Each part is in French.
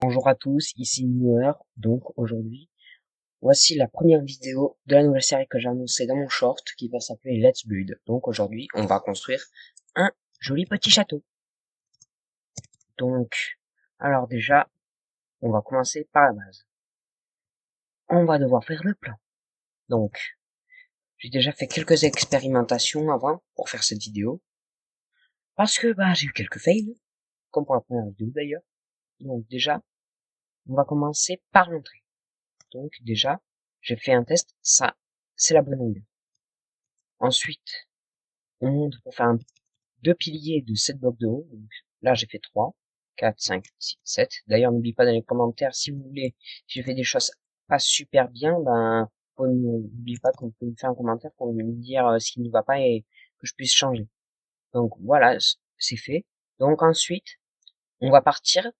Bonjour à tous, ici Newer. Donc aujourd'hui, voici la première vidéo de la nouvelle série que j'ai annoncée dans mon short qui va s'appeler Let's Build. Donc aujourd'hui, on va construire un joli petit château. Donc, alors déjà, on va commencer par la base. On va devoir faire le plan. Donc, j'ai déjà fait quelques expérimentations avant pour faire cette vidéo. Parce que j'ai eu quelques fails, comme pour la première vidéo d'ailleurs. Donc déjà, on va commencer par l'entrée. Donc déjà, j'ai fait un test, ça, c'est la bonne longueur. Ensuite, on monte pour faire deux piliers de 7 blocs de haut. Donc là, j'ai fait 3, 4, 5, 6, 7. D'ailleurs, n'oubliez pas dans les commentaires, si vous voulez, si je fais des choses pas super bien, n'oubliez pas que vous pouvez me faire un commentaire pour me dire ce qui ne va pas et que je puisse changer. Donc voilà, c'est fait. Donc ensuite, on va partir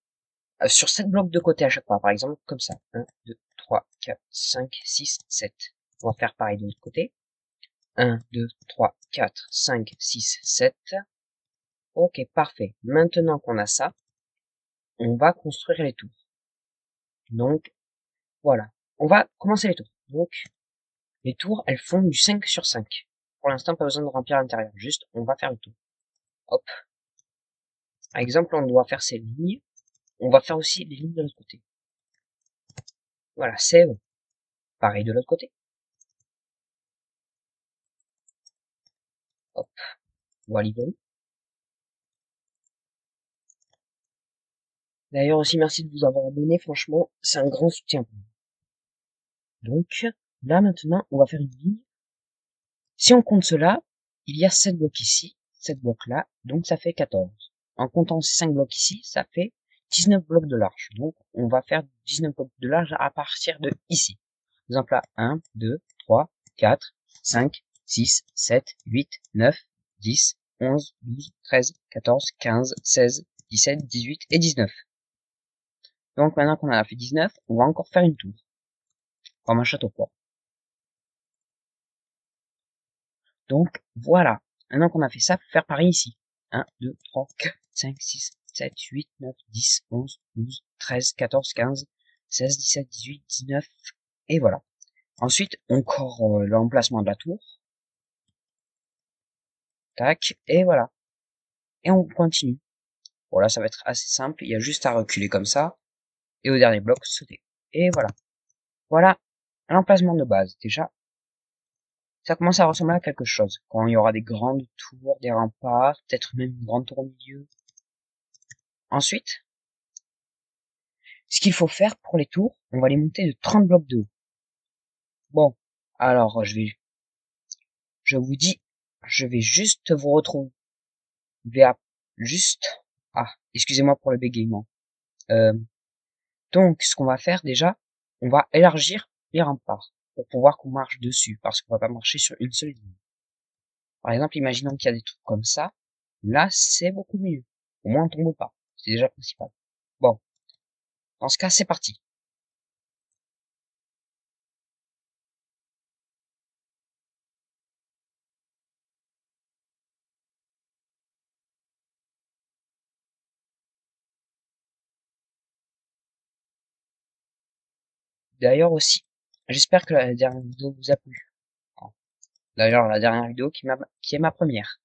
sur 7 blocs de côté à chaque fois. Par exemple, comme ça. 1, 2, 3, 4, 5, 6, 7. On va faire pareil de l'autre côté. 1, 2, 3, 4, 5, 6, 7. Ok, parfait. Maintenant qu'on a ça, on va construire les tours. Donc, voilà. On va commencer les tours. Donc, les tours, elles font du 5 sur 5. Pour l'instant, pas besoin de remplir l'intérieur. Juste, on va faire le tour. Hop. Par exemple, on doit faire ces lignes. On va faire aussi les lignes de l'autre côté. Voilà, c'est bon. Pareil de l'autre côté. Hop. Voilà. D'ailleurs aussi, merci de vous avoir abonné. Franchement, c'est un grand soutien pour moi. Donc, là, maintenant, on va faire une ligne. Si on compte cela, il y a 7 blocs ici, 7 blocs là, donc ça fait 14. En comptant ces 5 blocs ici, ça fait 19 blocs de large. Donc, on va faire 19 blocs de large à partir de ici. Par exemple là, 1, 2, 3, 4, 5, 6, 7, 8, 9, 10, 11, 12, 13, 14, 15, 16, 17, 18 et 19. Donc maintenant qu'on a fait 19, on va encore faire une tour. Comme un château fort. Donc voilà. Maintenant qu'on a fait ça, faut faire pareil ici. 1, 2, 3, 4, 5, 6, 7, 8, 9, 10, 11, 12, 13, 14, 15, 16, 17, 18, 19. Et voilà. Ensuite, on corre l'emplacement de la tour. Tac. Et voilà. Et on continue. Voilà, ça va être assez simple. Il y a juste à reculer comme ça. Et au dernier bloc, sauter. Et voilà. Voilà l'emplacement de base. Déjà, ça commence à ressembler à quelque chose. Quand il y aura des grandes tours, des remparts, peut-être même une grande tour au milieu. Ensuite, ce qu'il faut faire pour les tours, on va les monter de 30 blocs de haut. Bon, alors je vous dis, je vais juste vous retrouver juste, excusez-moi pour le bégaiement. Donc, ce qu'on va faire déjà, on va élargir les remparts pour pouvoir qu'on marche dessus, parce qu'on va pas marcher sur une seule ligne. Par exemple, imaginons qu'il y a des trucs comme ça. Là, c'est beaucoup mieux. Au moins, on tombe pas. C'est déjà principal. Bon. Dans ce cas, c'est parti. D'ailleurs aussi, j'espère que la dernière vidéo vous a plu. D'ailleurs, la dernière vidéo qui est ma première.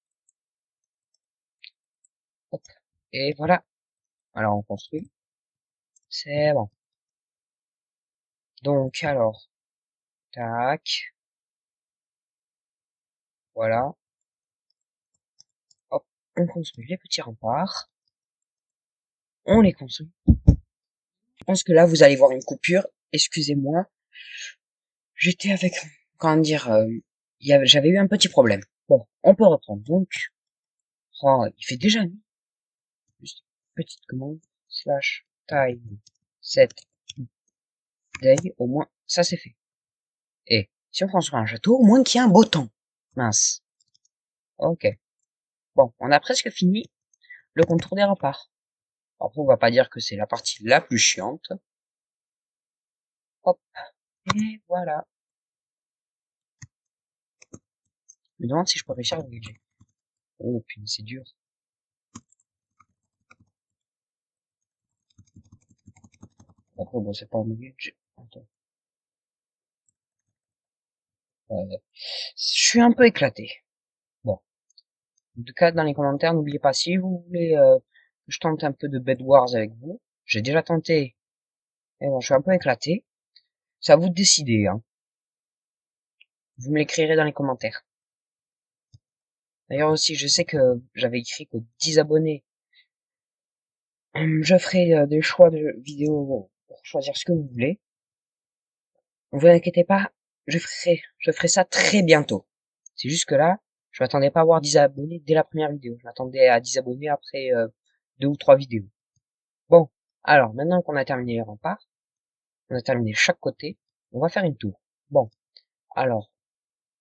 Hop. Et voilà. Alors, on construit. C'est bon. Donc, alors. Tac. Voilà. Hop. On construit les petits remparts. On les construit. Je pense que là, vous allez voir une coupure. Excusez-moi. J'étais avec, comment dire, j'avais eu un petit problème. Bon, on peut reprendre. Donc, il fait déjà nuit. Juste une petite commande. Slash time set day. Au moins, ça c'est fait. Et si on construit un château, au moins qu'il y ait un beau temps. Mince. Ok. Bon, on a presque fini le contour des remparts. Après, on va pas dire que c'est la partie la plus chiante. Hop. Et voilà. Je me demande si je peux réussir à le régler. Oh, putain, c'est dur. Après, bon, c'est pas obligé. Attends. Je suis un peu éclaté. Bon. En tout cas, dans les commentaires, n'oubliez pas, si vous voulez que je tente un peu de Bed Wars avec vous, j'ai déjà tenté, et bon, je suis un peu éclaté. C'est à vous de décider, hein. Vous me l'écrirez dans les commentaires. D'ailleurs aussi, je sais que j'avais écrit qu'aux 10 abonnés, je ferai des choix de vidéos pour choisir ce que vous voulez. Ne vous inquiétez pas, je ferai ça très bientôt. C'est juste que là, je m'attendais pas à avoir 10 abonnés dès la première vidéo. Je m'attendais à 10 abonnés après 2 ou 3 vidéos. Bon, alors maintenant qu'on a terminé les remparts, on a terminé chaque côté, on va faire une tour. Bon, alors,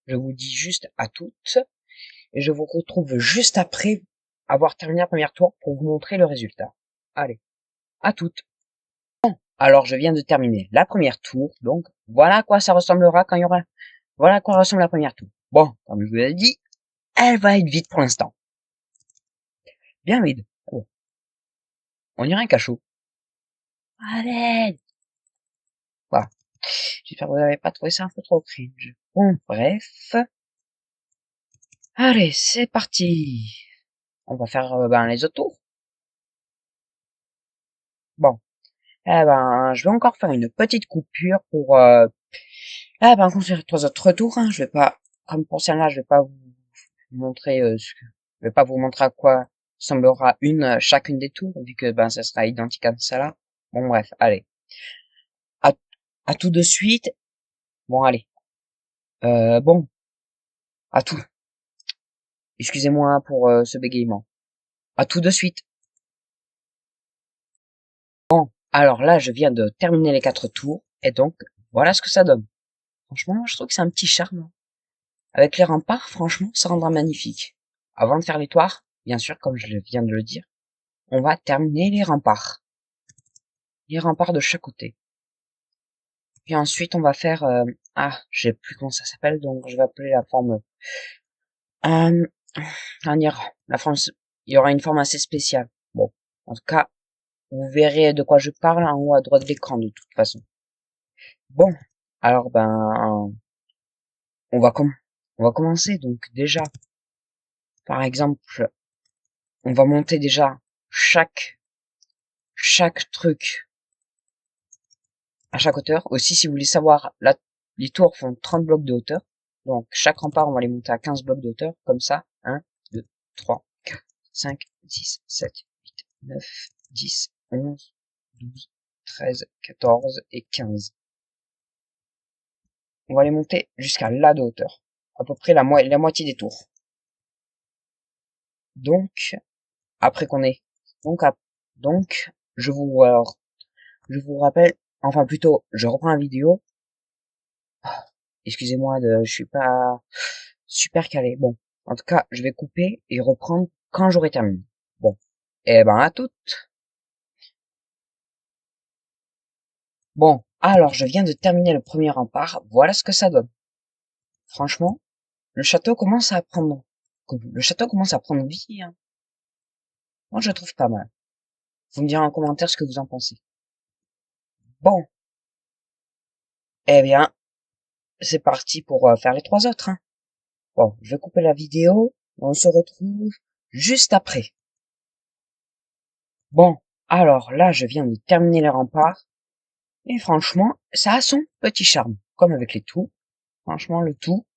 je vous dis juste à toutes, et je vous retrouve juste après avoir terminé la première tour pour vous montrer le résultat. Allez, à toutes. Alors, je viens de terminer la première tour, donc voilà à quoi ça ressemblera quand il y aura... Voilà à quoi ressemble la première tour. Bon, comme je vous l'ai dit, elle va être vide pour l'instant. Bien vide. Oh. On dirait un cachot. Allez. Voilà. J'espère que vous n'avez pas trouvé ça un peu trop cringe. Bon, bref. Allez, c'est parti. On va faire les autres tours. Bon. Eh ben, je vais encore faire une petite coupure pour construire 3 autres tours. Hein. Je vais pas, comme pour celle-là, je vais pas vous montrer je vais pas vous montrer à quoi semblera chacune des tours, vu que ça sera identique à celle-là. Bon bref, allez. À, à tout de suite. Bon allez. Bon, à tout. Excusez-moi pour ce bégaiement. À tout de suite. Bon, alors là, je viens de terminer les 4 tours, et donc, voilà ce que ça donne. Franchement, je trouve que c'est un petit charme. Avec les remparts, franchement, ça rendra magnifique. Avant de faire les toits, bien sûr, comme je viens de le dire, on va terminer les remparts. Les remparts de chaque côté. Puis ensuite, on va faire... je sais plus comment ça s'appelle, donc je vais appeler la forme... Euh, la forme... Il y aura une forme assez spéciale. Bon, en tout cas, vous verrez de quoi je parle en haut à droite de l'écran, de toute façon. Bon, alors on va on va commencer. Donc déjà, par exemple, on va monter déjà chaque truc à chaque hauteur. Aussi, si vous voulez savoir, les tours font 30 blocs de hauteur. Donc, chaque rempart, on va les monter à 15 blocs de hauteur, comme ça. 1, 2, 3, 4, 5, 6, 7, 8, 9, 10, 11, 12, 13, 14 et 15. On va les monter jusqu'à là de hauteur. À peu près la moitié des tours. Donc, après qu'on ait, donc, donc, je vous rappelle, enfin plutôt, je reprends la vidéo. Excusez-moi je suis pas super calé. Bon. En tout cas, je vais couper et reprendre quand j'aurai terminé. Bon. Eh ben, à toutes. Bon. Alors, je viens de terminer le premier rempart. Voilà ce que ça donne. Franchement, le château commence à prendre vie, hein. Moi, je le trouve pas mal. Vous me direz en commentaire ce que vous en pensez. Bon. Eh bien, c'est parti pour faire les 3 autres, hein. Bon, je vais couper la vidéo. On se retrouve juste après. Bon, alors là, je viens de terminer les remparts. Et franchement, ça a son petit charme. Comme avec les tout. Franchement, le tout,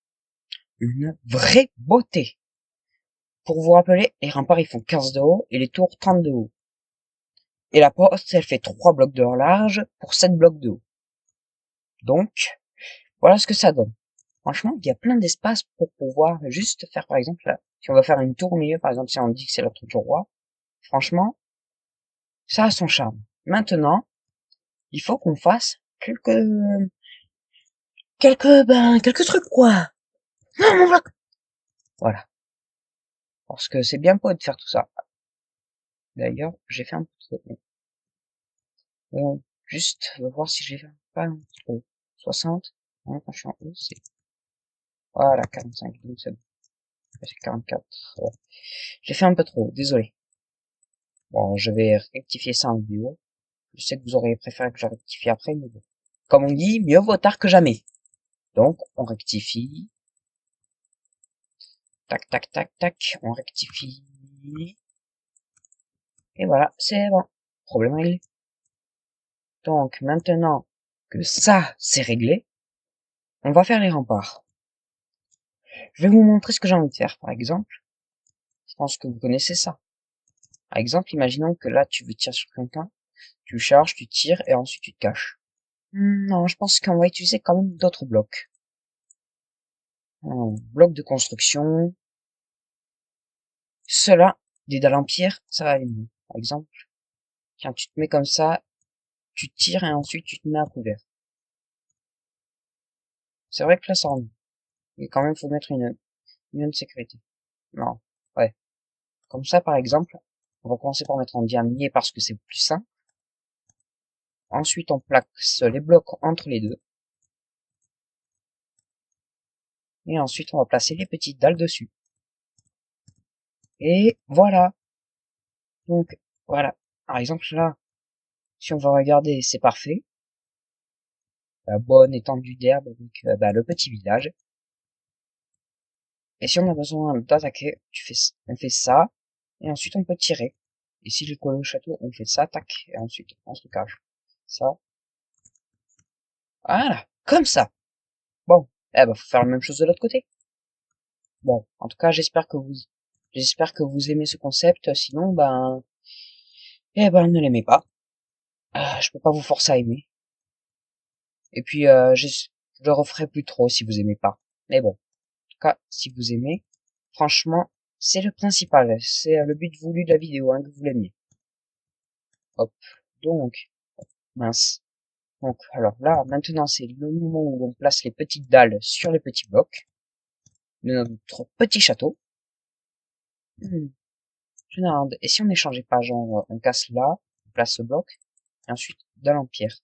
une vraie beauté. Pour vous rappeler, les remparts, ils font 15 de haut et les tours 30 de haut. Et la poste, elle fait 3 blocs de large pour 7 blocs de haut. Donc, voilà ce que ça donne. Franchement, il y a plein d'espace pour pouvoir juste faire, par exemple, là, si on va faire une tour au milieu, par exemple, si on dit que c'est la tour du roi, franchement, ça a son charme. Maintenant, il faut qu'on fasse quelques trucs, quoi. Non, mon bloc. Voilà. Parce que c'est bien beau de faire tout ça. D'ailleurs, j'ai fait un peu trop. Bon, juste, on va voir si j'ai fait pas trop. 60. Hein, quand je suis en haut, c'est... Voilà, 45. Donc c'est bon. C'est 44. Ouais. J'ai fait un peu trop, désolé. Bon, je vais rectifier ça en vidéo. Je sais que vous auriez préféré que je rectifie après, mais bon. Comme on dit, mieux vaut tard que jamais. Donc, on rectifie. Tac, tac, tac, tac, on rectifie. Et voilà, c'est bon. Problème réglé. Donc, maintenant que ça, c'est réglé, on va faire les remparts. Je vais vous montrer ce que j'ai envie de faire, par exemple. Je pense que vous connaissez ça. Par exemple, imaginons que là, tu veux tirer sur quelqu'un, tu charges, tu tires, et ensuite tu te caches. Non, je pense qu'on va utiliser quand même d'autres blocs. Un bloc de construction. Cela, des dalles en pierre, ça va aller mieux. Par exemple, tiens, tu te mets comme ça, tu tires, et ensuite tu te mets à couvert. C'est vrai que là, ça rend mieux. Mais quand même, faut mettre une de sécurité. Non, ouais. Comme ça, par exemple, on va commencer par mettre en diamant parce que c'est plus simple. Ensuite, on place les blocs entre les deux. Et ensuite, on va placer les petites dalles dessus. Et voilà. Donc, voilà. Par exemple, là, si on va regarder, c'est parfait. La bonne étendue d'herbe avec le petit village. Et si on a besoin d'attaquer, on fait ça. Et ensuite, on peut tirer. Et si j'ai collé au château, on fait ça, tac. Et ensuite, on se cache. Ça. Voilà. Comme ça. Bon. Eh ben, faut faire la même chose de l'autre côté. Bon. En tout cas, j'espère que vous aimez ce concept. Sinon, ne l'aimez pas. Je peux pas vous forcer à aimer. Et puis, je le referai plus trop si vous aimez pas. Mais bon. En tout cas, si vous aimez, franchement, c'est le principal. C'est le but voulu de la vidéo, hein, que vous l'aimiez. Hop. Donc, mince. Donc, alors là, maintenant, c'est le moment où on place les petites dalles sur les petits blocs de notre petit château. Je me demande, et si on n'échangeait pas, genre, on casse là, on place ce bloc, et ensuite, dalle en pierre.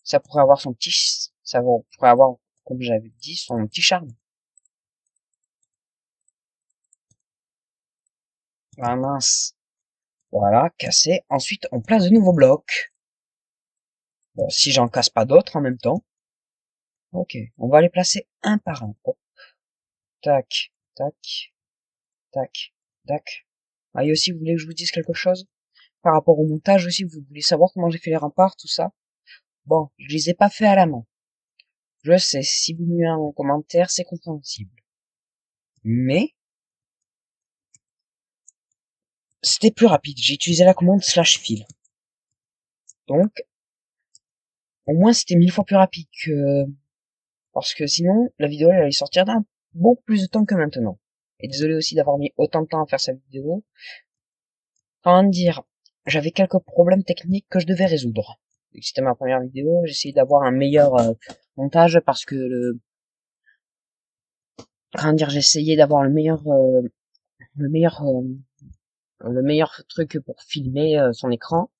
Ça pourrait avoir ça pourrait avoir, comme j'avais dit, son petit charme. Ah mince. Voilà, cassé. Ensuite, on place de nouveaux blocs. Bon, si j'en casse pas d'autres en même temps. Ok, on va les placer un par un. Hop. Tac, tac, tac, tac. Ah, et aussi, vous voulez que je vous dise quelque chose? Par rapport au montage aussi, vous voulez savoir comment j'ai fait les remparts, tout ça? Bon, je les ai pas fait à la main. Je sais, si vous me mettez en commentaire, c'est compréhensible. Mais, c'était plus rapide. J'ai utilisé la commande /fil. Donc, au moins, c'était 1000 fois plus rapide que, parce que sinon, la vidéo, elle allait sortir dans beaucoup plus de temps que maintenant. Et désolé aussi d'avoir mis autant de temps à faire cette vidéo. Comment dire, j'avais quelques problèmes techniques que je devais résoudre. C'était ma première vidéo, j'essayais d'avoir un meilleur montage parce que j'essayais d'avoir le meilleur, le meilleur truc pour filmer son écran.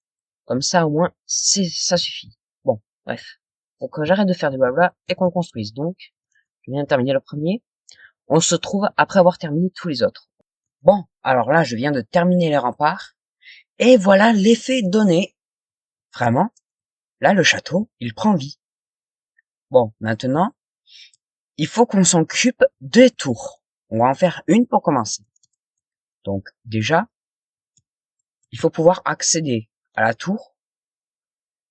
Comme ça, au moins, ça suffit. Bon, bref. Donc, j'arrête de faire des blabla et qu'on construise. Donc, je viens de terminer le premier. On se trouve après avoir terminé tous les autres. Bon, alors là, je viens de terminer les remparts. Et voilà l'effet donné. Vraiment, là, le château, il prend vie. Bon, maintenant, il faut qu'on s'occupe des tours. On va en faire une pour commencer. Donc, déjà, il faut pouvoir accéder à la tour.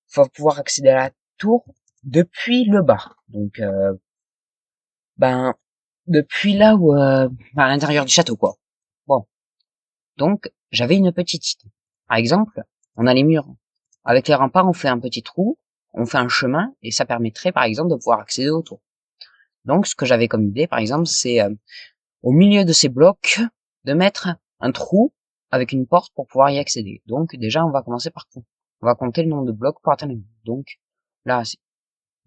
Il faut pouvoir accéder à la tour depuis le bas. Donc, depuis là où, à l'intérieur du château, quoi. Bon. Donc, j'avais une petite idée. Par exemple, on a les murs. Avec les remparts, on fait un petit trou, on fait un chemin, et ça permettrait, par exemple, de pouvoir accéder au tour. Donc, ce que j'avais comme idée, par exemple, c'est au milieu de ces blocs, de mettre un trou avec une porte pour pouvoir y accéder. Donc, déjà, on va commencer par on va compter le nombre de blocs pour atteindre le mur. Donc, là,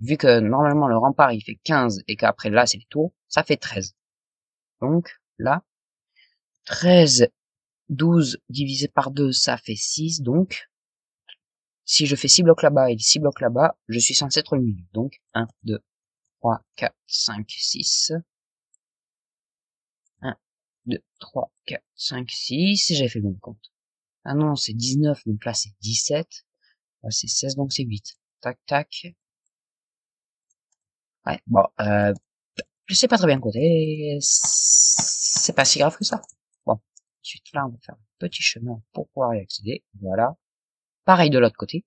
vu que normalement le rempart il fait 15 et qu'après là c'est les tours, ça fait 13. Donc, là, 13 12 divisé par 2, ça fait 6, donc, si je fais 6 blocs là-bas et 6 blocs là-bas, je suis censé être le milieu. Donc, 1, 2, 3, 4, 5, 6. 1, 2, 3, 4, 5, 6, et j'ai fait le bon compte. Ah non, c'est 19, donc là c'est 17. Là c'est 16, donc c'est 8. Tac, tac. Ouais, bon, je sais pas très bien coder, c'est pas si grave que ça. Bon, ensuite là on va faire un petit chemin pour pouvoir y accéder, voilà. Pareil de l'autre côté.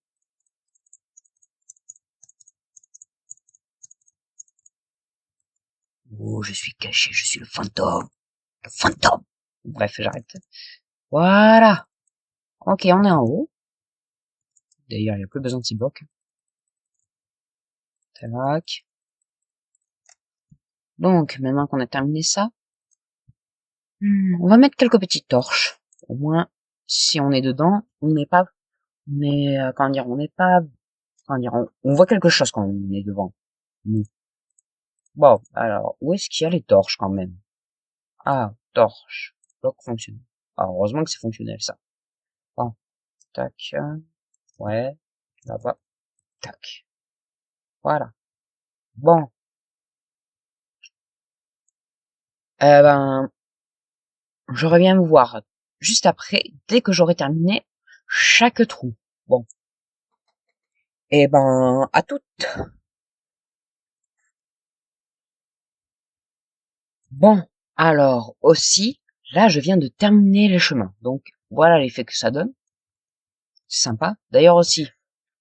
Oh, je suis caché, je suis le fantôme. Le fantôme. Bref, j'arrête. Voilà. Ok, on est en haut. D'ailleurs, il n'y a plus besoin de ces blocs. Tac. Donc, maintenant qu'on a terminé ça, on va mettre quelques petites torches. Au moins, si on est dedans, on n'est pas, mais comment dire, on n'est pas, comment dire, on voit quelque chose quand on est devant nous. Bon, alors, où est-ce qu'il y a les torches quand même? Ah, torches. Bloc fonctionnel. Ah, heureusement que c'est fonctionnel, ça. Bon, tac, ouais, là-bas, tac. Voilà. Bon, ben, je reviens vous voir juste après, dès que j'aurai terminé chaque trou. Bon, et ben, à toutes. Bon, alors aussi, là, je viens de terminer les chemins. Donc, voilà l'effet que ça donne. C'est sympa. D'ailleurs aussi,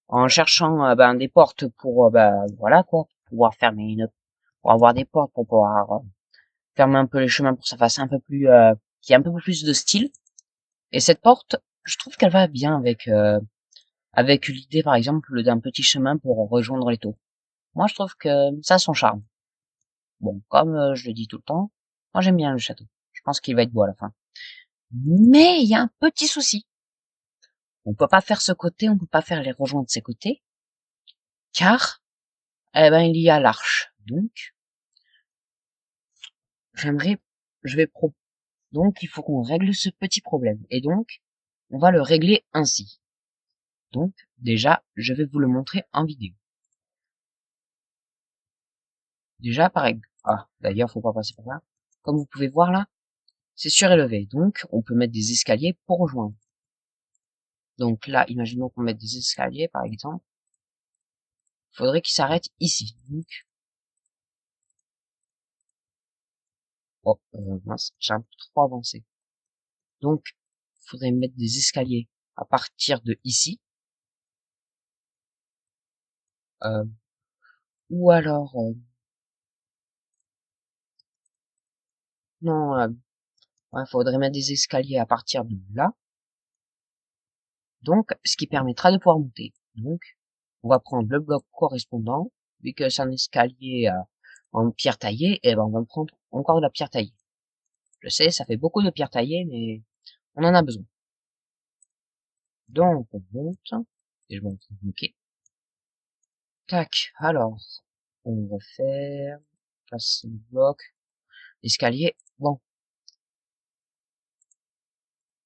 en cherchant ben, des portes pour, ben, voilà quoi, pour pouvoir fermer pour avoir des portes, pour pouvoir fermer un peu les chemins pour que ça fasse un peu plus, qu'il y ait un peu plus de style. Et cette porte, je trouve qu'elle va bien avec l'idée, par exemple, d'un petit chemin pour rejoindre les taux. Moi, je trouve que ça a son charme. Bon, comme je le dis tout le temps, moi j'aime bien le château. Je pense qu'il va être beau à la fin. Mais il y a un petit souci. On peut pas faire ce côté, on peut pas faire les rejoints de ces côtés, car, eh ben, il y a l'arche. Donc, j'aimerais, je vais pro, donc il faut qu'on règle ce petit problème. Et donc, on va le régler ainsi. Donc, déjà, je vais vous le montrer en vidéo. Déjà, pareil. Ah, d'ailleurs, faut pas passer par là. Comme vous pouvez voir là, c'est surélevé. Donc, on peut mettre des escaliers pour rejoindre. Donc là, imaginons qu'on mette des escaliers, par exemple. Il faudrait qu'ils s'arrêtent ici. Donc, oh, mince, j'ai un peu trop avancé. Donc, il faudrait mettre des escaliers à partir de ici. Euh, ou alors, non, ouais, faudrait mettre des escaliers à partir de là. Donc, ce qui permettra de pouvoir monter. Donc, on va prendre le bloc correspondant. Vu que c'est un escalier en pierre taillée, et ben on va prendre encore de la pierre taillée. Je sais, ça fait beaucoup de pierre taillée, mais on en a besoin. Donc, on monte. Et je monte. Ok. Tac. Alors, on va faire placer le bloc, escalier. Bon,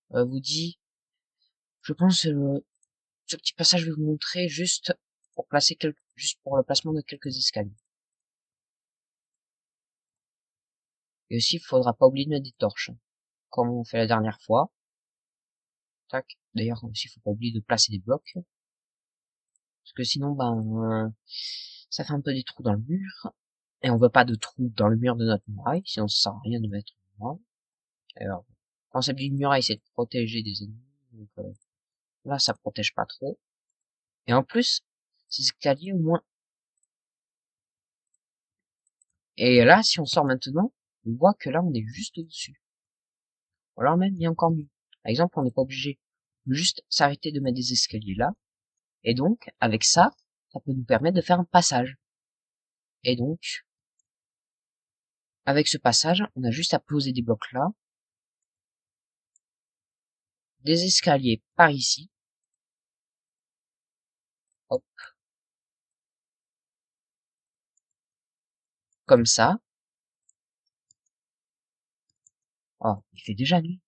vous dit, je pense ce petit passage, je vais vous montrer juste pour placer juste pour le placement de quelques escaliers. Et aussi, il faudra pas oublier de mettre des torches, comme on fait la dernière fois. Tac. D'ailleurs, aussi, il faut pas oublier de placer des blocs, parce que sinon, ben, ça fait un peu des trous dans le mur. Et on veut pas de trous dans le mur de notre muraille, sinon ça sert à rien de mettre une muraille. Alors, le concept d'une muraille, c'est de protéger des ennemis. Donc, là, ça protège pas trop. Et en plus, ces escaliers, au moins. Et là, si on sort maintenant, on voit que là, on est juste au-dessus. Ou alors même, il y a encore mieux. Par exemple, on n'est pas obligé de juste s'arrêter de mettre des escaliers là. Et donc, avec ça, ça peut nous permettre de faire un passage. Et donc, avec ce passage, on a juste à poser des blocs là, des escaliers par ici, hop, comme ça. Oh, il fait déjà nuit.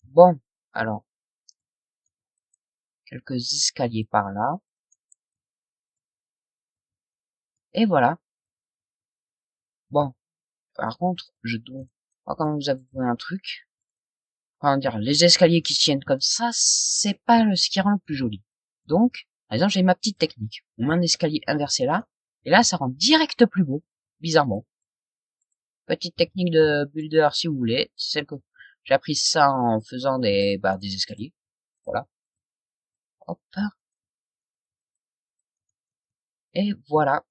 Bon, alors, quelques escaliers par là. Et voilà. Bon, par contre, je dois quand vous avouer un truc. Comment dire, les escaliers qui se tiennent comme ça, c'est pas ce qui rend le plus joli. Donc, par exemple, j'ai ma petite technique. On met un escalier inversé là, et là, ça rend direct plus beau, bizarrement. Petite technique de builder, si vous voulez, c'est celle que j'ai appris ça en faisant des escaliers. Voilà. Hop. Et voilà.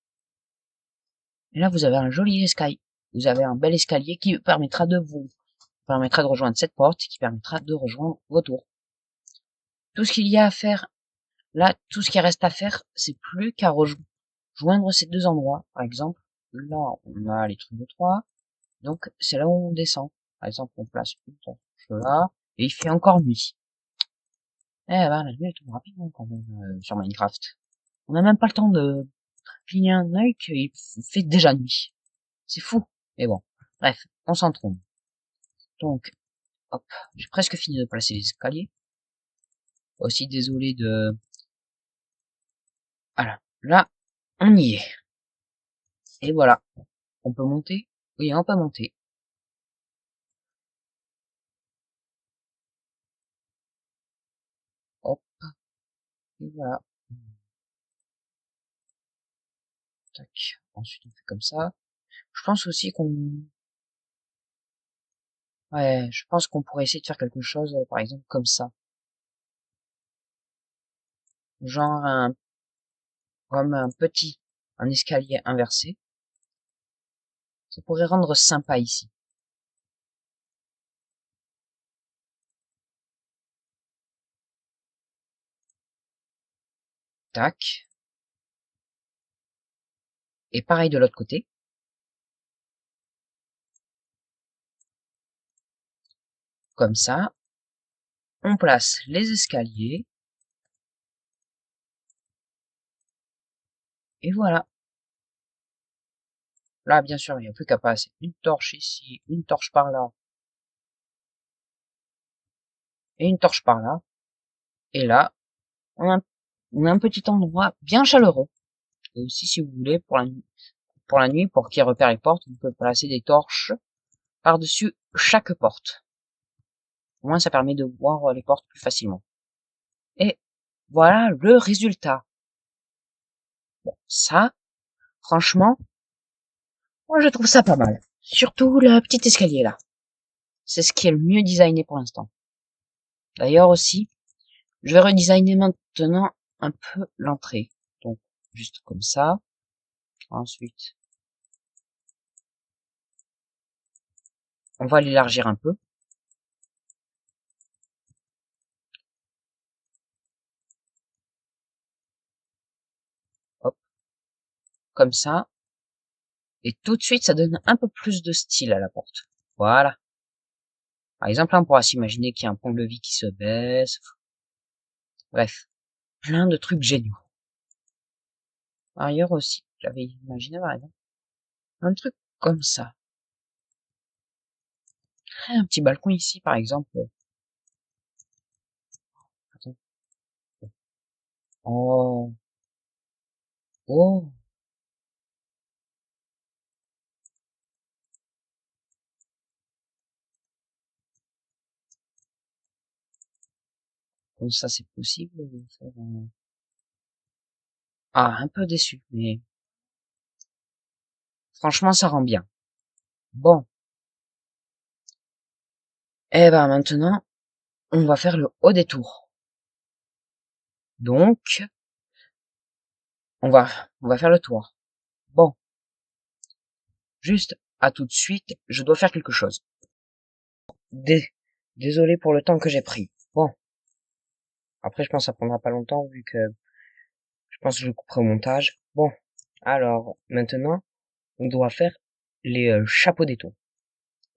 Et là, vous avez un joli escalier. Vous avez un bel escalier qui permettra de rejoindre cette porte, qui permettra de rejoindre vos tours. Tout ce qu'il y a à faire, là, tout ce qui reste à faire, c'est plus qu'à rejoindre ces deux endroits. Par exemple, là, on a les trucs de 3. Donc, c'est là où on descend. Par exemple, on place une torche là, et il fait encore nuit. Eh ben, la nuit, elle tombe rapidement quand même, sur Minecraft. On n'a même pas le temps de cligner un œil qu'il fait déjà nuit. C'est fou. Mais bon. Bref, on s'en trompe. Donc, hop, j'ai presque fini de placer les escaliers. Aussi désolé de... Voilà. Là, on y est. Et voilà. On peut monter? Oui, on peut monter. Hop, et voilà. Tac. Ensuite, on fait comme ça. Je pense aussi qu'on... Ouais, je pense qu'on pourrait essayer de faire quelque chose, par exemple, comme ça. Genre comme un escalier inversé. Ça pourrait rendre sympa ici. Tac. Et pareil de l'autre côté. Comme ça. On place les escaliers. Et voilà. Là, bien sûr, il n'y a plus qu'à passer une torche ici, une torche par là, et une torche par là. Et là, on a un petit endroit bien chaleureux. Et aussi, si vous voulez, pour la nuit, pour qu'il repère les portes, vous pouvez placer des torches par-dessus chaque porte. Au moins, ça permet de voir les portes plus facilement. Et voilà le résultat. Bon, ça, franchement, moi, je trouve ça pas mal. Surtout le petit escalier là. C'est ce qui est le mieux designé pour l'instant. D'ailleurs aussi, je vais redesigner maintenant un peu l'entrée. Donc, juste comme ça. Ensuite, on va l'élargir un peu. Hop, comme ça. Et tout de suite, ça donne un peu plus de style à la porte. Voilà. Par exemple, là, on pourra s'imaginer qu'il y a un pont-levis qui se baisse. Bref, plein de trucs géniaux. Par ailleurs aussi, j'avais imaginé, par exemple, un truc comme ça. Un petit balcon ici, par exemple. Attends. Oh, oh, comme ça, c'est possible de faire Ah, un peu déçu, mais franchement, ça rend bien. Bon, eh ben maintenant, on va faire le haut des tours. Donc, on va faire le tour. Bon, juste, à tout de suite, je dois faire quelque chose. Désolé pour le temps que j'ai pris. Bon, après, je pense que ça prendra pas longtemps vu que je pense que je couperai au montage. Bon, alors, maintenant, on doit faire les chapeaux des tours.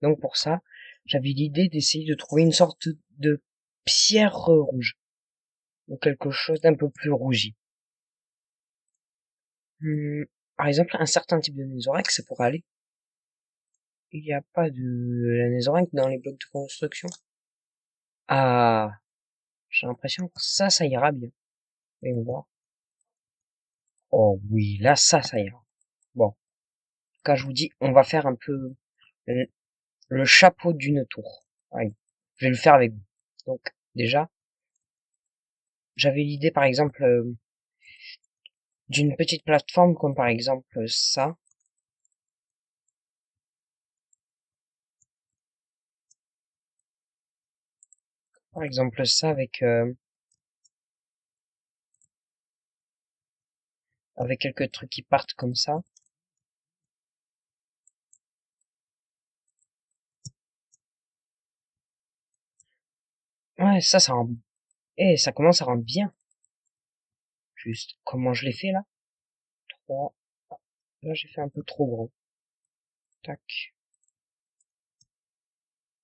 Donc pour ça, j'avais l'idée d'essayer de trouver une sorte de pierre rouge ou quelque chose d'un peu plus rougi. Par exemple, un certain type de netherrack, ça pourrait aller. Il n'y a pas de la netherrack dans les blocs de construction. Ah, j'ai l'impression que ça ira bien. Voyons voir. Oh oui, là, ça ira. Bon, en tout cas, je vous dis, on va faire un peu le chapeau d'une tour. Ouais. Je vais le faire avec vous. Donc, déjà, j'avais l'idée, par exemple, d'une petite plateforme comme par exemple ça. Par exemple ça avec quelques trucs qui partent comme ça. Ouais, ça rend... ça commence à rendre bien. Juste, comment je l'ai fait là? 3. Là, j'ai fait un peu trop gros. Tac.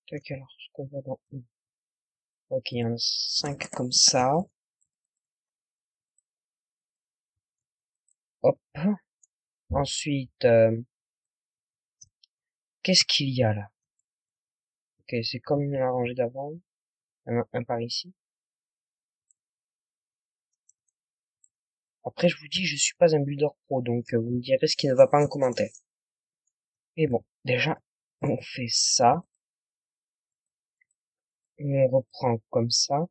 Tac, alors, ce qu'on va dans... Ok, il y en a 5 comme ça. Hop. Ensuite, qu'est-ce qu'il y a là? Ok, c'est comme la rangée d'avant. Un par ici. Après, je vous dis, je suis pas un builder pro, donc vous me direz ce qui ne va pas en commentaire. Et bon, déjà, on fait ça. On reprend comme ça.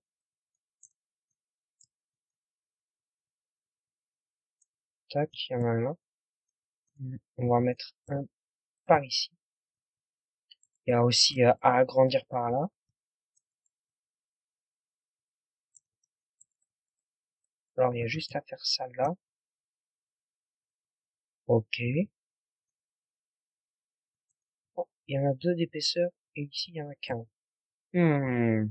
Tac, il y en a un là. On va mettre un par ici. Il y a aussi à agrandir par là. Alors, il y a juste à faire ça là. Ok. Oh, il y en a 2 d'épaisseur et ici, il y en a qu'un. Hmm.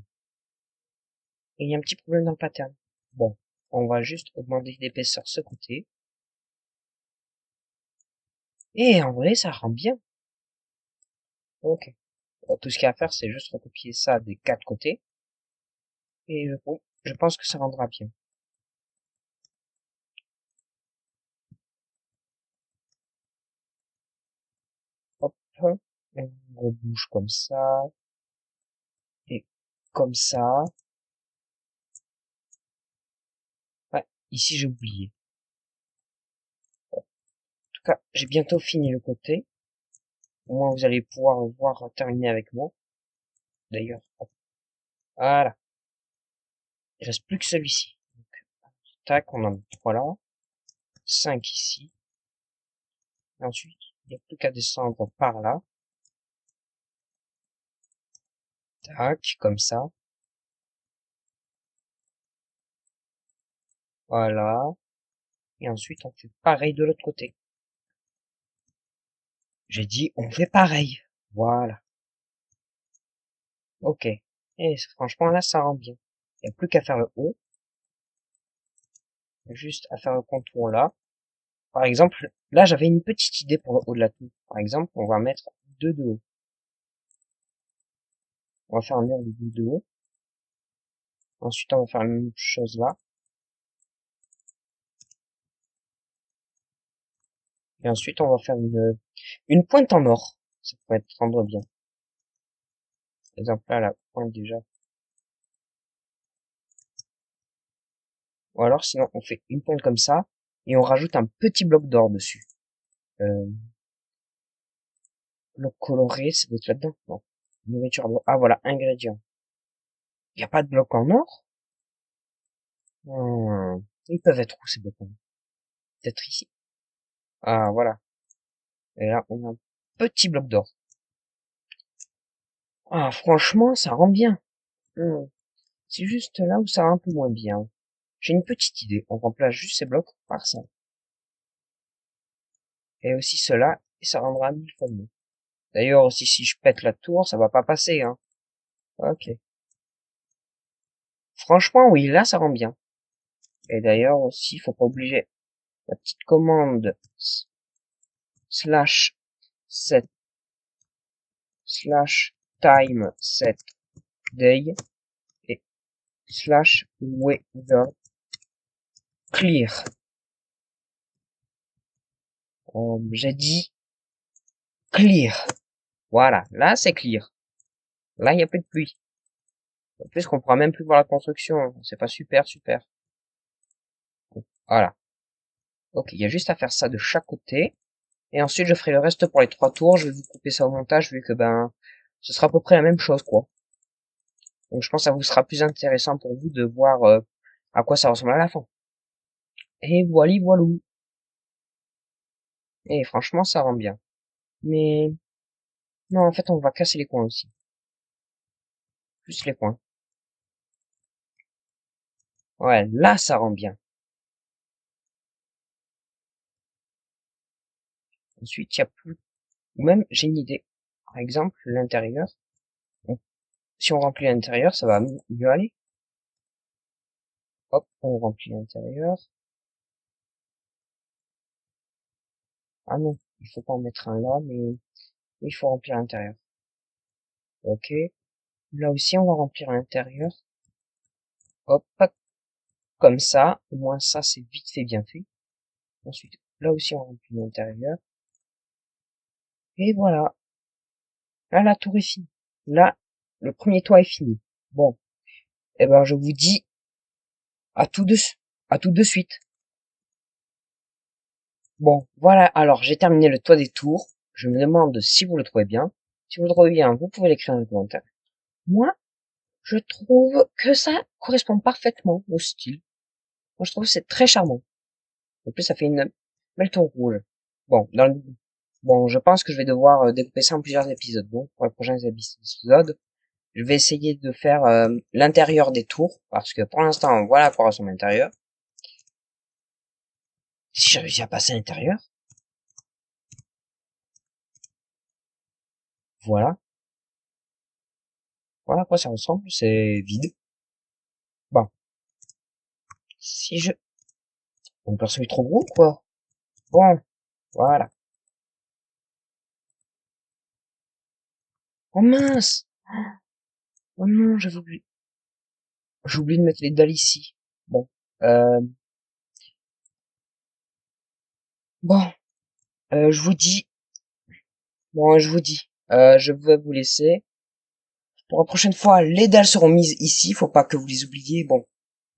Et il y a un petit problème dans le pattern. Bon, on va juste augmenter d'épaisseur ce côté. Et en vrai, ça rend bien. Ok. Bon, tout ce qu'il y a à faire, c'est juste recopier ça des 4 côtés. Et bon, je pense que ça rendra bien. Hop. On rebouge comme ça. Et comme ça. Ouais, ici j'ai oublié. En tout cas, j'ai bientôt fini le côté. Au moins, vous allez pouvoir voir terminer avec moi. D'ailleurs, hop, voilà. Il reste plus que celui-ci. Tac, on en a 3 là. 5 ici. Et ensuite, il n'y a plus qu'à descendre par là. Tac, comme ça. Voilà. Et ensuite, on fait pareil de l'autre côté. J'ai dit, on fait pareil. Voilà. Ok. Et franchement, là, ça rend bien. Il n'y a plus qu'à faire le haut. Juste à faire le contour là. Par exemple, là, j'avais une petite idée pour le haut de la tour. Par exemple, on va mettre 2 de haut. On va faire un mur de 2 de haut. Ensuite, on va faire la même chose là. Et ensuite, on va faire une pointe en or. Ça pourrait être rendre bien. Par exemple, là, la pointe déjà. Ou alors, sinon, on fait une pointe comme ça. Et on rajoute un petit bloc d'or dessus. Euh, bloc coloré, ça doit être là-dedans. Non. Nourriture. Ah, voilà, ingrédients. Il n'y a pas de bloc en or? Ils peuvent être où ces blocs en or? Peut-être ici. Ah, voilà. Et là, on a un petit bloc d'or. Ah, franchement, ça rend bien. Hmm. C'est juste là où ça rend un peu moins bien. J'ai une petite idée. On remplace juste ces blocs par ça. Et aussi cela, et ça rendra 1000 fois mieux. D'ailleurs, aussi, si je pète la tour, ça va pas passer, hein. Ok. Franchement, oui, là, ça rend bien. Et d'ailleurs, aussi, faut pas oublier la petite commande slash set slash time set day et slash weather clear. J'ai dit clear. Voilà, là c'est clear. Là il n'y a plus de pluie. En plus qu'on pourra même plus voir la construction. C'est pas super super. Voilà. Ok, il y a juste à faire ça de chaque côté. Et ensuite, je ferai le reste pour les 3 tours. Je vais vous couper ça au montage, vu que, ce sera à peu près la même chose, quoi. Donc, je pense que ça vous sera plus intéressant pour vous de voir à quoi ça ressemble à la fin. Et voilà, voilou. Et franchement, ça rend bien. Mais, non, en fait, on va casser les coins aussi. Plus les coins. Ouais, là, ça rend bien. Ensuite, il y a plus, ou même, j'ai une idée. Par exemple, l'intérieur. Bon, si on remplit l'intérieur, ça va mieux aller. Hop, on remplit l'intérieur. Ah non, il faut pas en mettre un là, mais il faut remplir l'intérieur. Ok. Là aussi, on va remplir l'intérieur. Hop, comme ça. Au moins, ça, c'est vite fait, bien fait. Ensuite, là aussi, on remplit l'intérieur. Et voilà. Là, la tour est finie. Là, le premier toit est fini. Bon. Eh ben, je vous dis à tout de suite. Bon, voilà. Alors, j'ai terminé le toit des tours. Je me demande si vous le trouvez bien. Si vous le trouvez bien, vous pouvez l'écrire dans les commentaires. Moi, je trouve que ça correspond parfaitement au style. Moi, je trouve que c'est très charmant. En plus, ça fait une belle tour rouge. Bon, bon, je pense que je vais devoir découper ça en plusieurs épisodes. Donc, pour les prochains épisodes, je vais essayer de faire l'intérieur des tours, parce que pour l'instant, voilà à quoi ressemble l'intérieur. Si j'ai réussi à passer à l'intérieur, voilà. Voilà à quoi ça ressemble, c'est vide. Bon, si je... Mon perso est trop gros, quoi. Bon, voilà. Oh mince! Oh non, j'ai oublié de mettre les dalles ici. Bon, euh... Bon, je vous dis... Bon, je vous dis... je vais vous laisser. Pour la prochaine fois, les dalles seront mises ici, faut pas que vous les oubliez. Bon,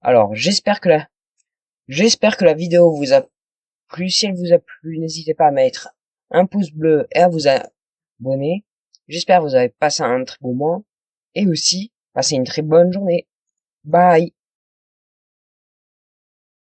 alors j'espère que la vidéo vous a plu. Si elle vous a plu, n'hésitez pas à mettre un pouce bleu et à vous abonner. J'espère que vous avez passé un très bon moment et aussi passé une très bonne journée. Bye.